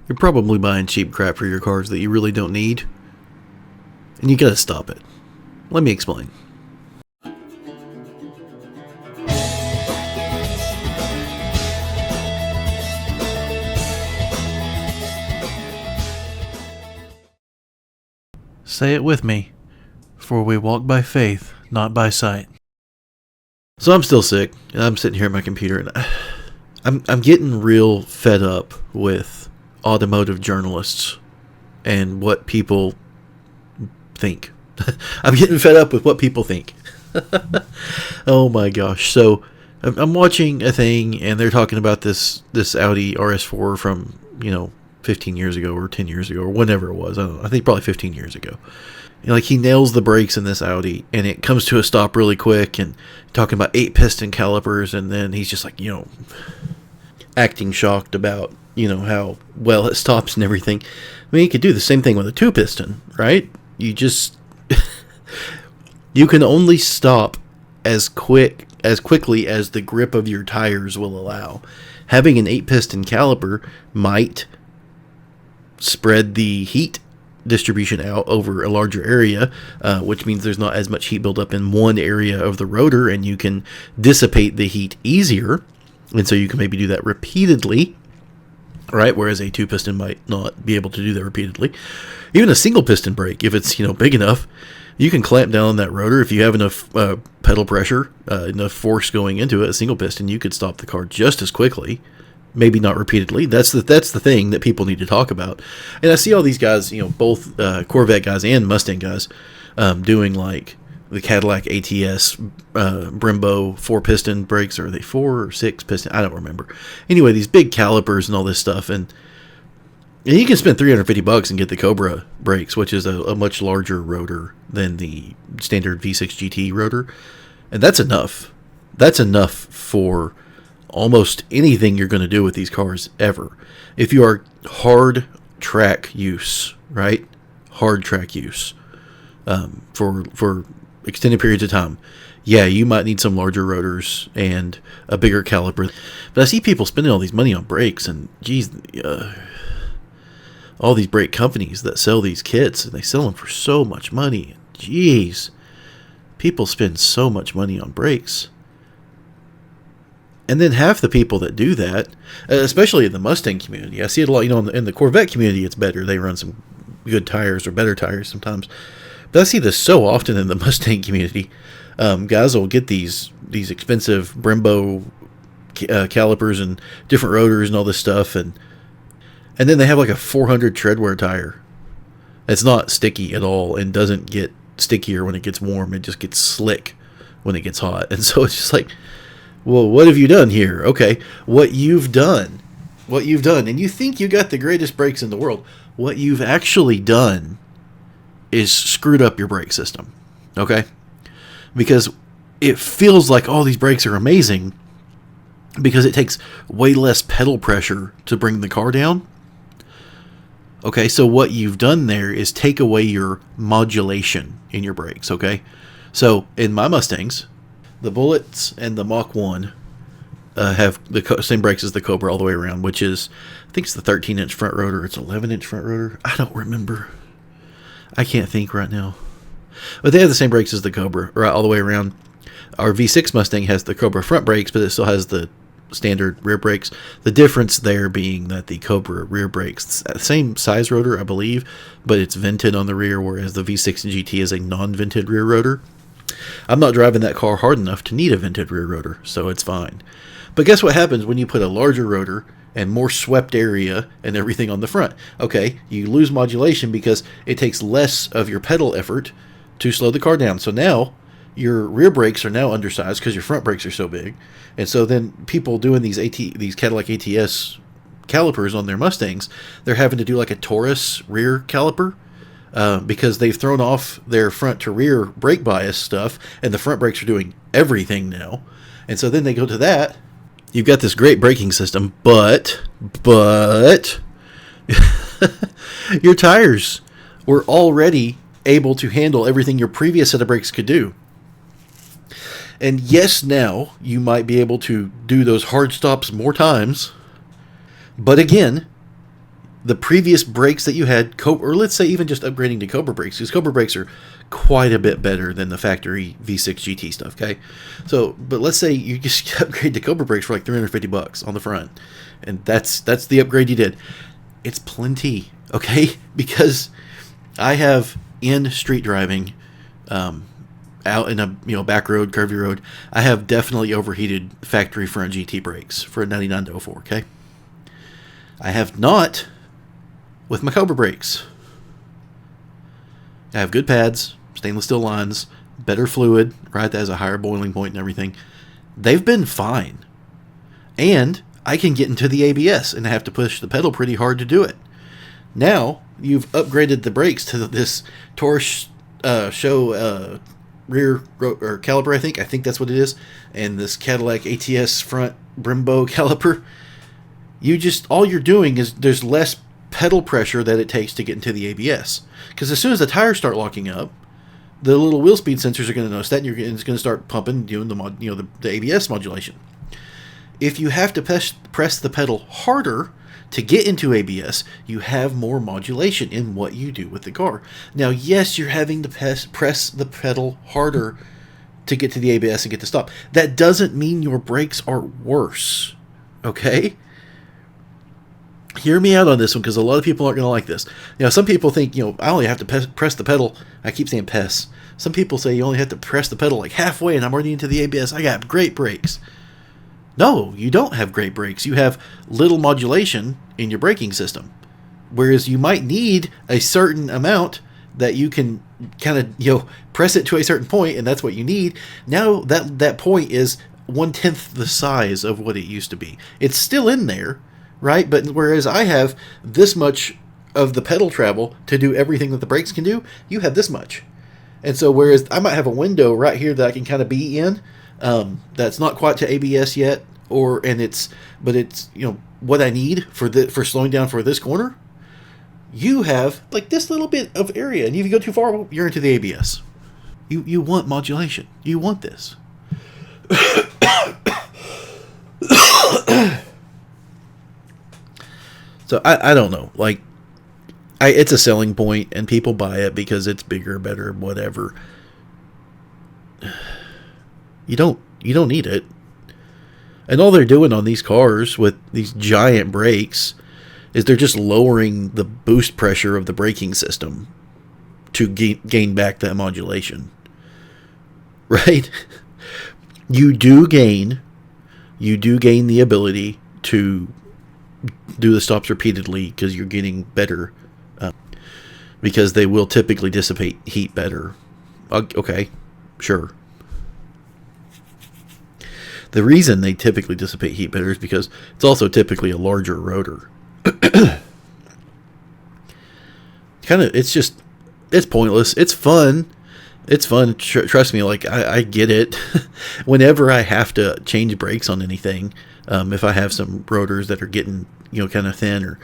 You're probably buying cheap crap for your cars that you really don't need, and you gotta stop it. Let me explain. Say it with me, for we walk by faith, not by sight. So I'm still sick, and I'm sitting here at my computer, and I'm getting real fed up with automotive journalists and what people think. I'm getting fed up with what people think. Oh my gosh. So I'm watching a thing, and they're talking about this Audi RS4 from, 15 years ago or 10 years ago or whenever it was. I don't know. I think probably 15 years ago. And like, he nails the brakes in this Audi, and it comes to a stop really quick, and talking about 8 piston calipers, and then he's just like, acting shocked about, how well it stops and everything. I mean, you could do the same thing with a 2 piston, right? You just you can only stop as quickly as the grip of your tires will allow. Having an 8 piston caliper might spread the heat distribution out over a larger area, which means there's not as much heat buildup in one area of the rotor, and you can dissipate the heat easier, and so you can maybe do that repeatedly, right? Whereas a 2 piston might not be able to do that repeatedly. Even a single piston brake, if it's big enough, you can clamp down on that rotor. If you have enough pedal pressure, enough force going into it, a single piston, you could stop the car just as quickly. Maybe not repeatedly. That's the thing that people need to talk about. And I see all these guys, both Corvette guys and Mustang guys, doing like the Cadillac ATS Brembo 4-piston brakes. Or are they 4 or 6 piston? I don't remember. Anyway, these big calipers and all this stuff. And you can spend $350 and get the Cobra brakes, which is a much larger rotor than the standard V6 GT rotor. And that's enough. That's enough for almost anything you're going to do with these cars ever. If you are hard track use, right? Hard track use for extended periods of time. Yeah, you might need some larger rotors and a bigger caliper. But I see people spending all these money on brakes, and geez, all these brake companies that sell these kits, and they sell them for so much money. Jeez, people spend so much money on brakes. And then half the people that do that, especially in the Mustang community, I see it a lot, in the Corvette community, it's better. They run some good tires or better tires sometimes. But I see this so often in the Mustang community. Guys will get these expensive Brembo calipers and different rotors and all this stuff, and then they have like a 400 treadwear tire. It's not sticky at all and doesn't get stickier when it gets warm. It just gets slick when it gets hot. And so it's just like, well, what have you done here? Okay, what you've done, and you think you got the greatest brakes in the world. What you've actually done is screwed up your brake system, okay? Because it feels like all these brakes are amazing because it takes way less pedal pressure to bring the car down. Okay, so what you've done there is take away your modulation in your brakes, okay? So in my Mustangs, the Bullets and the Mach 1 have the same brakes as the Cobra all the way around, which is, I think it's the 13-inch front rotor. It's 11-inch front rotor. I don't remember. I can't think right now. But they have the same brakes as the Cobra, right, all the way around. Our V6 Mustang has the Cobra front brakes, but it still has the standard rear brakes. The difference there being that the Cobra rear brakes, same size rotor, I believe, but it's vented on the rear, whereas the V6 GT is a non-vented rear rotor. I'm not driving that car hard enough to need a vented rear rotor, so it's fine. But guess what happens when you put a larger rotor and more swept area and everything on the front? Okay, you lose modulation because it takes less of your pedal effort to slow the car down. So now your rear brakes are now undersized because your front brakes are so big. And so then people doing these Cadillac ATS calipers on their Mustangs, they're having to do like a Taurus rear caliper. Because they've thrown off their front to rear brake bias stuff, and the front brakes are doing everything now. And so then they go to that. You've got this great braking system, but your tires were already able to handle everything your previous set of brakes could do. And yes, now you might be able to do those hard stops more times, but again, the previous brakes that you had, or let's say even just upgrading to Cobra brakes, because Cobra brakes are quite a bit better than the factory V6 GT stuff, okay? So, but let's say you just upgrade to Cobra brakes for like $350 on the front, and that's the upgrade you did. It's plenty, okay? Because I have, in street driving, out in a back road, curvy road, I have definitely overheated factory front GT brakes for a 99 to 04, okay? I have not with my Cobra brakes. I have good pads, stainless steel lines, better fluid, right? That has a higher boiling point and everything. They've been fine. And I can get into the ABS and I have to push the pedal pretty hard to do it. Now, you've upgraded the brakes to this Torch show rear or caliper, I think that's what it is, and this Cadillac ATS front Brembo caliper. All you're doing is there's less pedal pressure that it takes to get into the ABS. Because as soon as the tires start locking up, the little wheel speed sensors are going to notice that, and it's going to start pumping, doing the ABS modulation. If you have to press the pedal harder to get into ABS, you have more modulation in what you do with the car. Now, yes, you're having to press the pedal harder to get to the ABS and get to stop. That doesn't mean your brakes are worse, okay? Hear me out on this one, because a lot of people aren't going to like this. Some people think, I only have to press the pedal. I keep saying PES. Some people say you only have to press the pedal like halfway and I'm already into the ABS. I got great brakes. No, you don't have great brakes. You have little modulation in your braking system. Whereas you might need a certain amount that you can kind of, press it to a certain point, and that's what you need. Now that point is 1/10 the size of what it used to be. It's still in there, right? But whereas I have this much of the pedal travel to do everything that the brakes can do, you have this much. And so whereas I might have a window right here that I can kind of be in, that's not quite to ABS yet, but it's what I need for slowing down for this corner. You have like this little bit of area, and if you go too far, you're into the ABS. You want modulation. You want this. So I don't know. Like, it's a selling point, and people buy it because it's bigger, better, whatever. You don't need it. And all they're doing on these cars with these giant brakes is they're just lowering the boost pressure of the braking system to gain back that modulation. Right? You do gain the ability to do the stops repeatedly because you're getting better, because they will typically dissipate heat better. Okay, sure. The reason they typically dissipate heat better is because it's also typically a larger rotor. It's pointless. It's fun. It's fun. Trust me, like, I get it. Whenever I have to change brakes on anything, if I have some rotors that are getting, kind of thin, or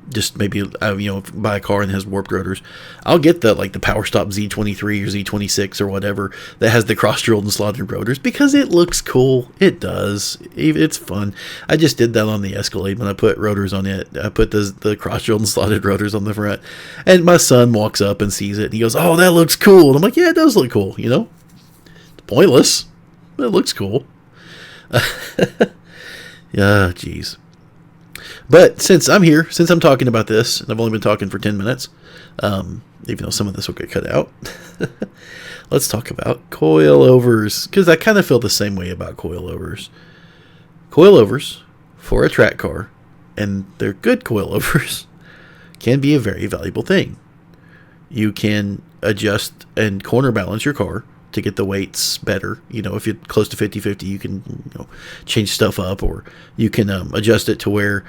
just maybe, buy a car and has warped rotors, I'll get the Power Stop Z23 or Z26 or whatever that has the cross-drilled and slotted rotors, because it looks cool. It does. It's fun. I just did that on the Escalade when I put rotors on it. I put the cross-drilled and slotted rotors on the front, and my son walks up and sees it, and he goes, "Oh, that looks cool." And I'm like, "Yeah, it does look cool, It's pointless, but it looks cool." Yeah, jeez. But since I'm talking about this, and I've only been talking for 10 minutes, even though some of this will get cut out, let's talk about coilovers, because I kind of feel the same way about coilovers. Coilovers for a track car, and they're good coilovers, can be a very valuable thing. You can adjust and corner balance your car to get the weights better. If you're close to 50-50, you can change stuff up, or you can adjust it to where,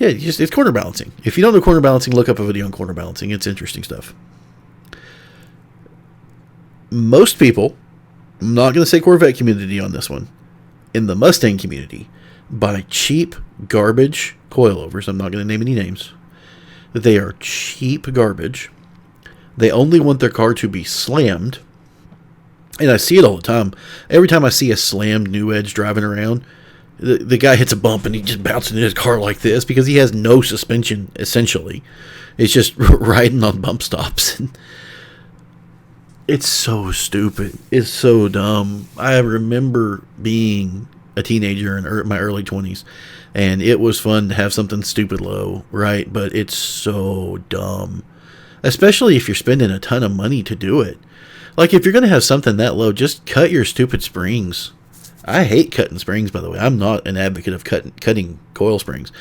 it's corner balancing. If you don't know corner balancing, look up a video on corner balancing. It's interesting stuff. Most people, I'm not going to say Corvette community on this one, in the Mustang community, buy cheap garbage coilovers. I'm not going to name any names. They are cheap garbage. They only want their car to be slammed. And I see it all the time. Every time I see a slammed New Edge driving around, the guy hits a bump and he just bounces in his car like this because he has no suspension, essentially. It's just riding on bump stops. It's so stupid. It's so dumb. I remember being a teenager in my early 20s, and it was fun to have something stupid low, right? But it's so dumb, especially if you're spending a ton of money to do it. Like, if you're going to have something that low, just cut your stupid springs. I hate cutting springs, by the way. I'm not an advocate of cutting coil springs.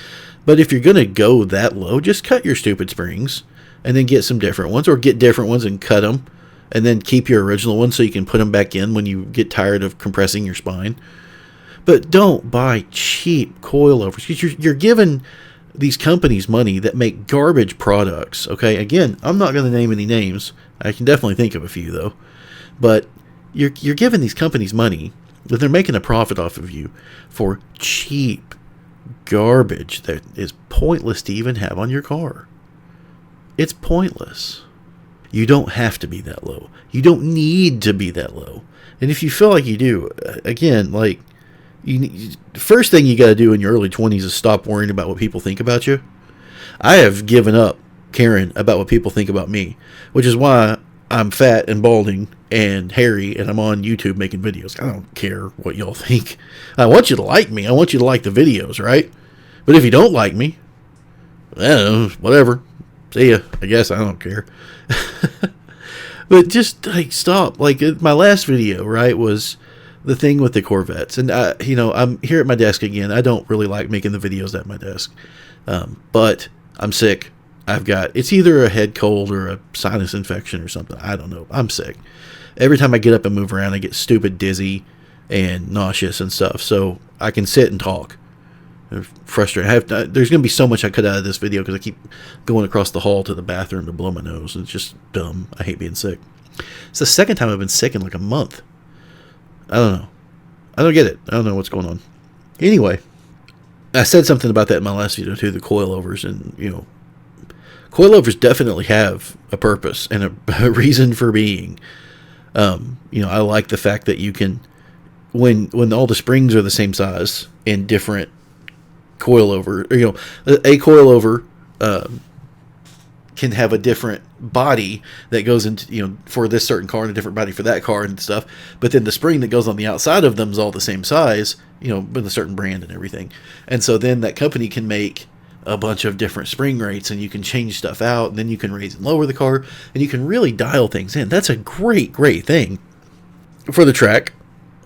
But if you're going to go that low, just cut your stupid springs and then get some different ones, or get different ones and cut them, and then keep your original ones so you can put them back in when you get tired of compressing your spine. But don't buy cheap coilovers, because you're giving these companies money that make garbage products. Okay, again, I'm not going to name any names. I can definitely think of a few, though. But you're giving these companies money that they're making a profit off of you for cheap garbage that is pointless to even have on your car. It's pointless. You don't have to be that low. You don't need to be that low. And if you feel like you do, again, like, first thing you got to do in your early 20s is stop worrying about what people think about you. I have given up caring about what people think about me, which is why I'm fat and balding and hairy and I'm on YouTube making videos. I don't care what y'all think. I want you to like me. I want you to like the videos, right? But if you don't like me, whatever. See ya. I guess I don't care. But just, like, stop. Like, my last video, right, was the thing with the Corvettes. And, I'm here at my desk again. I don't really like making the videos at my desk. But I'm sick. It's either a head cold or a sinus infection or something. I don't know. I'm sick. Every time I get up and move around, I get stupid dizzy and nauseous and stuff. So I can sit and talk. I'm frustrated. There's going to be so much I cut out of this video because I keep going across the hall to the bathroom to blow my nose. It's just dumb. I hate being sick. It's the second time I've been sick in like a month. I don't know. I don't get it. I don't know what's going on. Anyway, I said something about that in my last video too, the coilovers. And, coilovers definitely have a purpose and a reason for being. I like the fact that you can, when all the springs are the same size in different coilover, a coilover can have a different body that goes into, for this certain car and a different body for that car and stuff. But then the spring that goes on the outside of them is all the same size, with a certain brand and everything. And so then that company can make a bunch of different spring rates, and you can change stuff out, and then you can raise and lower the car, and you can really dial things in. That's a great, great thing for the track,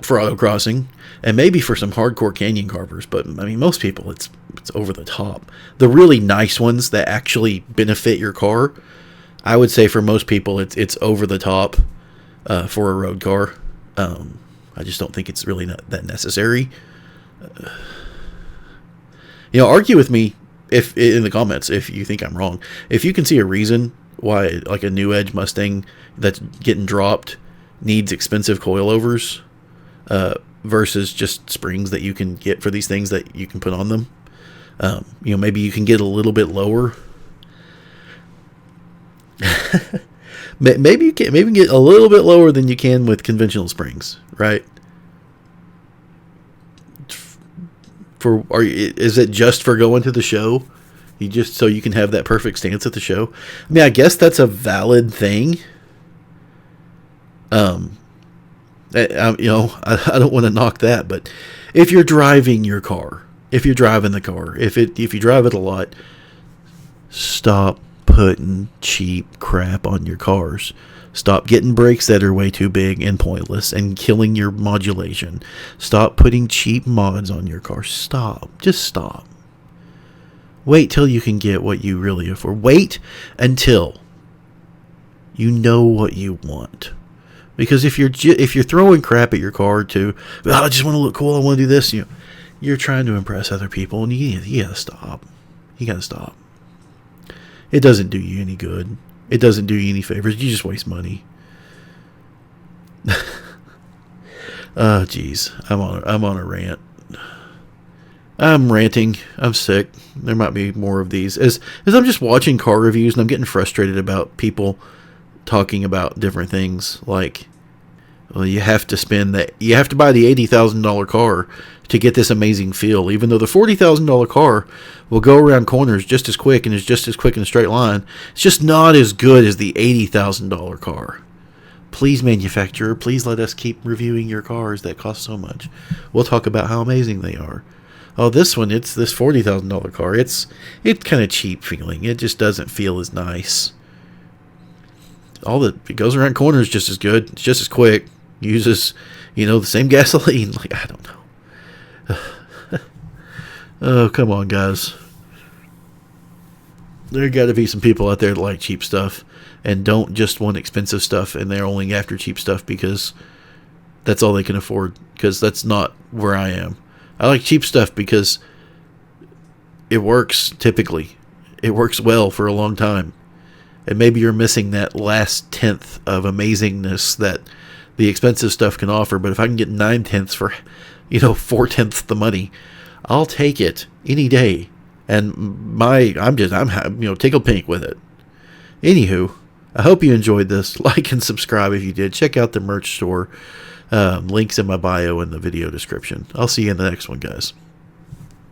for autocrossing, and maybe for some hardcore canyon carvers. But I mean, most people, it's over the top. The really nice ones that actually benefit your car, I would say for most people, it's over the top for a road car. I just don't think it's really not that necessary. Argue with me if in the comments if you think I'm wrong. If you can see a reason why, like, a New Edge Mustang that's getting dropped needs expensive coilovers versus just springs that you can get for these things that you can put on them. Maybe you can get a little bit lower. Maybe you can get a little bit lower than you can with conventional springs, right? Is it just for going to the show? Just so you can have that perfect stance at the show? I mean, I guess that's a valid thing. I don't want to knock that, but if you're driving your car, if you drive it a lot, stop putting cheap crap on your cars. Stop getting brakes that are way too big and pointless and killing your modulation. Stop putting cheap mods on your car. Stop. Just stop. Wait till you can get what you really afford. Wait until you know what you want. Because if you're throwing crap at your car to, I just want to look cool, I want to do this, you're trying to impress other people, and you gotta stop. You gotta stop. It doesn't do you any good. It doesn't do you any favors. You just waste money. Oh, jeez. I'm on a rant. I'm ranting. I'm sick. There might be more of these. As I'm just watching car reviews and I'm getting frustrated about people talking about different things, like Well, you have to spend that. You have to buy the $80,000 car to get this amazing feel. Even though the $40,000 car will go around corners just as quick and is just as quick in a straight line, it's just not as good as the $80,000 car. Please, manufacturer, please let us keep reviewing your cars that cost so much. We'll talk about how amazing they are. Oh, this one, it's this $40,000 car. It's kind of cheap feeling. It just doesn't feel as nice. It goes around corners just as good. It's just as quick. Uses, the same gasoline. Like, I don't know. Oh, come on, guys. There got to be some people out there that like cheap stuff and don't just want expensive stuff, and they're only after cheap stuff because that's all they can afford, because that's not where I am. I like cheap stuff because it works typically. It works well for a long time. And maybe you're missing that last tenth of amazingness that the expensive stuff can offer. But if I can get 9/10 for, 4/10 the money, I'll take it any day. And I'm tickled pink with it. Anywho, I hope you enjoyed this. Like and subscribe if you did. Check out the merch store. Links in my bio in the video description. I'll see you in the next one, guys.